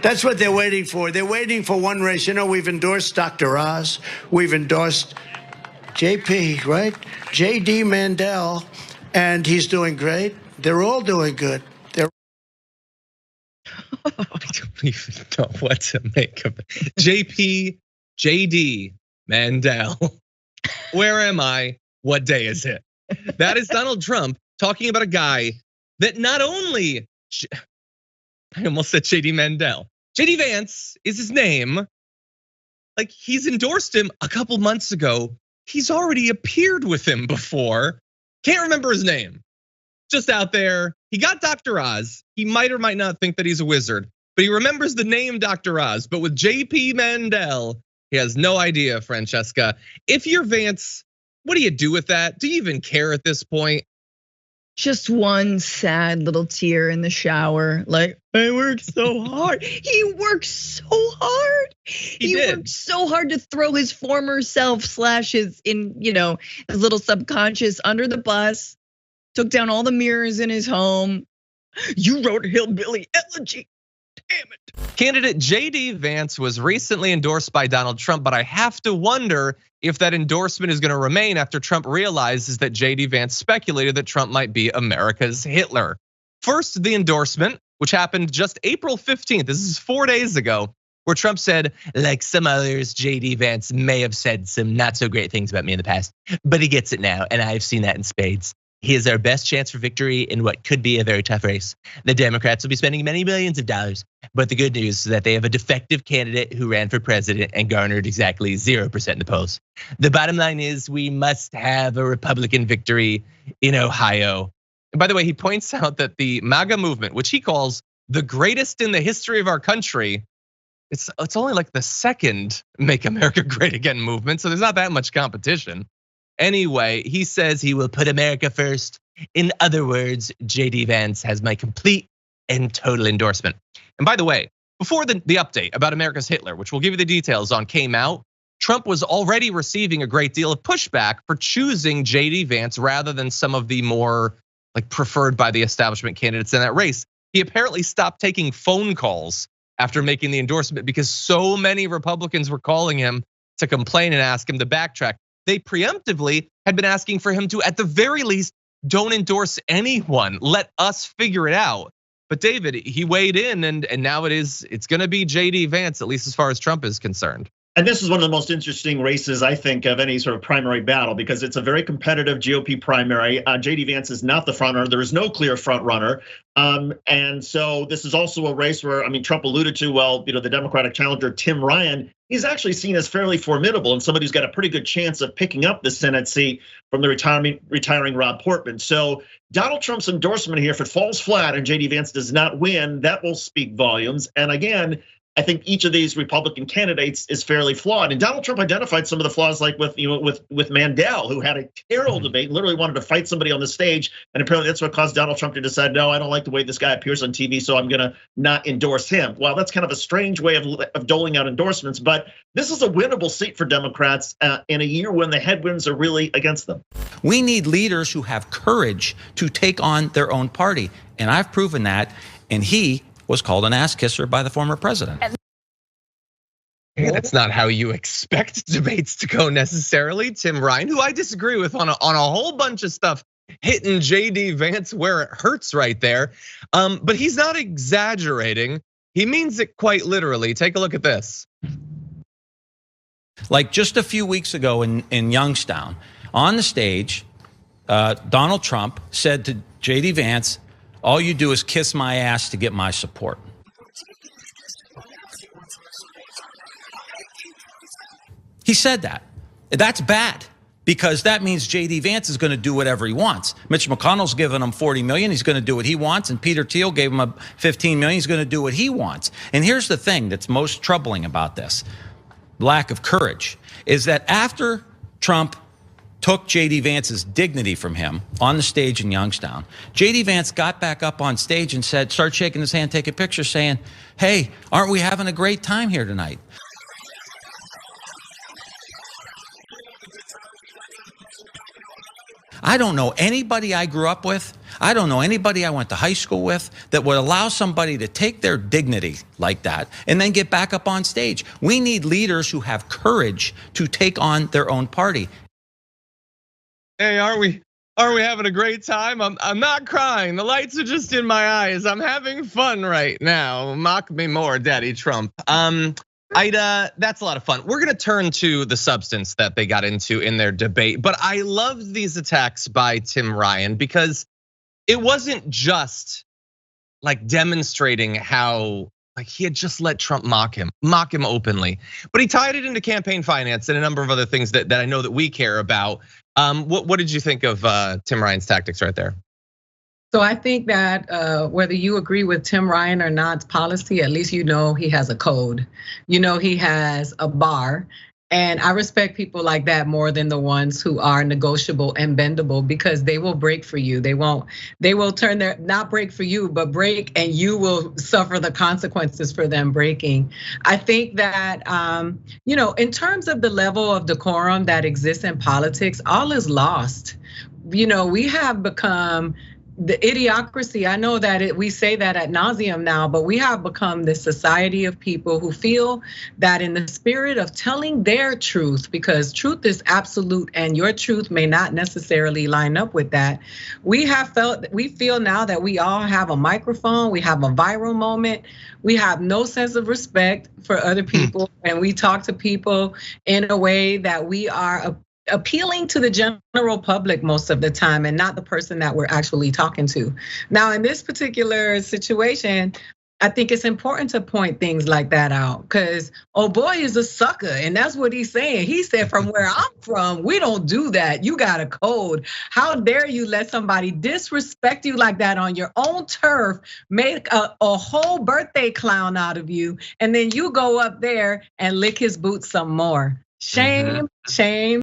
That's what they're waiting for. They're waiting for one race. You know, we've endorsed Dr. Oz. We've endorsed JP, right? JD Mandel, and he's doing great. They're all doing good. I don't even know what to make of it. JD Mandel. Where am I? What day is it? That is Donald Trump talking about a guy that not only, I almost said JD Mandel. JD Vance is his name. Like, he's endorsed him a couple months ago. He's already appeared with him before. Can't remember his name. Just out there. He got Dr. Oz. He might or might not think that he's a wizard, but he remembers the name Dr. Oz. But with JP Mandel, he has no idea, Francesca. If you're Vance, what do you do with that? Do you even care at this point? Just one sad little tear in the shower. Like, I worked so hard. He worked so hard. He worked so hard to throw his former self / his little subconscious under the bus. Took down all the mirrors in his home. You wrote a hillbilly elegy. Damn it. Candidate JD Vance was recently endorsed by Donald Trump, but I have to wonder if that endorsement is going to remain after Trump realizes that JD Vance speculated that Trump might be America's Hitler. First, the endorsement, which happened just April 15th. This is 4 days ago, where Trump said, like some others, JD Vance may have said some not so great things about me in the past, but he gets it now, and I've seen that in spades. He is our best chance for victory in what could be a very tough race. The Democrats will be spending many millions of dollars, but the good news is that they have a defective candidate who ran for president and garnered exactly 0% in the polls. The bottom line is we must have a Republican victory in Ohio. And by the way, he points out that the MAGA movement, which he calls the greatest in the history of our country, it's only like the second Make America Great Again movement, so there's not that much competition. Anyway, he says he will put America first. In other words, JD Vance has my complete and total endorsement. And by the way, before the update about America's Hitler, which we'll give you the details on, came out, Trump was already receiving a great deal of pushback for choosing JD Vance rather than some of the more preferred by the establishment candidates in that race. He apparently stopped taking phone calls after making the endorsement because so many Republicans were calling him to complain and ask him to backtrack. They preemptively had been asking for him to, at the very least, don't endorse anyone. Let us figure it out. But David, he weighed in, and now it's going to be JD Vance, at least as far as Trump is concerned. And this is one of the most interesting races, I think, of any sort of primary battle, because it's a very competitive GOP primary. JD Vance is not the front runner. There is no clear front runner. And so this is also a race where, Trump alluded to, the Democratic challenger, Tim Ryan, he's actually seen as fairly formidable and somebody who's got a pretty good chance of picking up the Senate seat from the retiring Rob Portman. So Donald Trump's endorsement here, if it falls flat and JD Vance does not win, that will speak volumes. And again, I think each of these Republican candidates is fairly flawed. And Donald Trump identified some of the flaws, like with Mandel, who had a terrible debate, literally wanted to fight somebody on the stage. And apparently that's what caused Donald Trump to decide, no, I don't like the way this guy appears on TV, so I'm gonna not endorse him. Well, that's kind of a strange way of doling out endorsements, but this is a winnable seat for Democrats in a year when the headwinds are really against them. We need leaders who have courage to take on their own party. And I've proven that, and he was called an ass kisser by the former president. Yeah, that's not how you expect debates to go necessarily. Tim Ryan, who I disagree with on a whole bunch of stuff, hitting JD Vance where it hurts right there. But he's not exaggerating. He means it quite literally. Take a look at this. Like just a few weeks ago in Youngstown, on the stage, Donald Trump said to JD Vance, all you do is kiss my ass to get my support. He said that. That's bad, because that means JD Vance is going to do whatever he wants. Mitch McConnell's given him 40 million. He's going to do what he wants. And Peter Thiel gave him 15 million. He's going to do what he wants. And here's the thing that's most troubling about this lack of courage is that after Trump took JD Vance's dignity from him on the stage in Youngstown, JD Vance got back up on stage and started shaking his hand, taking pictures, saying, hey, aren't we having a great time here tonight? I don't know anybody I grew up with I don't know anybody I went to high school with that would allow somebody to take their dignity like that and then get back up on stage. We need leaders who have courage to take on their own party. Hey, are we having a great time? I'm not crying. The lights are just in my eyes. I'm having fun right now. Mock me more, Daddy Trump. Aida, that's a lot of fun. We're gonna turn to the substance that they got into in their debate, but I love these attacks by Tim Ryan because it wasn't just like demonstrating how like he had just let Trump mock him openly, but he tied it into campaign finance and a number of other things that I know that we care about. What did you think of Tim Ryan's tactics right there? So I think that whether you agree with Tim Ryan or not's policy, at least you know he has a code. You know he has a bar. And I respect people like that more than the ones who are negotiable and bendable because they will break for you. They will turn their, not break for you, but break and you will suffer the consequences for them breaking. I think that, in terms of the level of decorum that exists in politics, all is lost. We have become the idiocracy. I know that we say that ad nauseum now, but we have become this society of people who feel that in the spirit of telling their truth, because truth is absolute and your truth may not necessarily line up with that. We feel now that we all have a microphone, we have a viral moment, we have no sense of respect for other people, and we talk to people in a way that we are appealing to the general public most of the time and not the person that we're actually talking to. Now, in this particular situation, I think it's important to point things like that out because, oh boy, is a sucker. And that's what he's saying. He said, from where I'm from, we don't do that. You got a code. How dare you let somebody disrespect you like that on your own turf, make a whole birthday clown out of you, and then you go up there and lick his boots some more. Shame, shame,